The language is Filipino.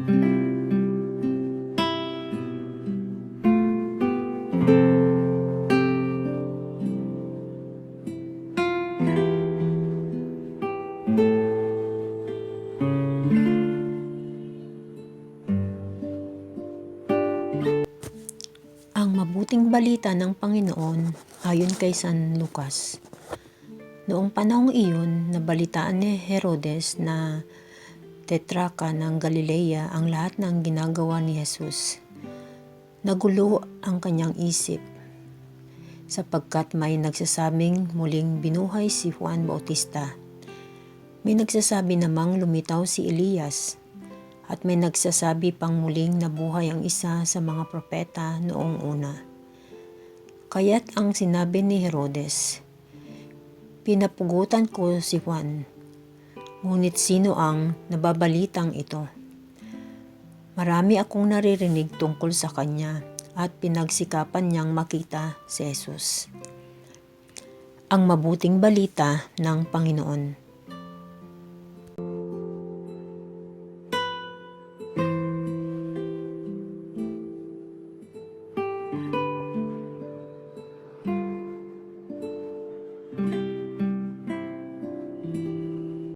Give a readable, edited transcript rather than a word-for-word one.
Ang mabuting balita ng Panginoon ayon kay San Lucas. Noong panahong iyon, nabalitaan ni Herodes na tetrarca ng Galilea ang lahat ng ginagawa ni Jesus. Nagulo ang kanyang isip, sapagkat may nagsasabing muling binuhay si Juan Bautista. May nagsasabi namang lumitaw si Elias, at may nagsasabi pang muling nabuhay ang isa sa mga propeta noong una. Kaya't ang sinabi ni Herodes, "Pinapugutan ko si Juan, ngunit sino ang nababalitang ito? Marami akong naririnig tungkol sa kanya at pinagsikapan niyang makita si Jesus." Ang mabuting balita ng Panginoon.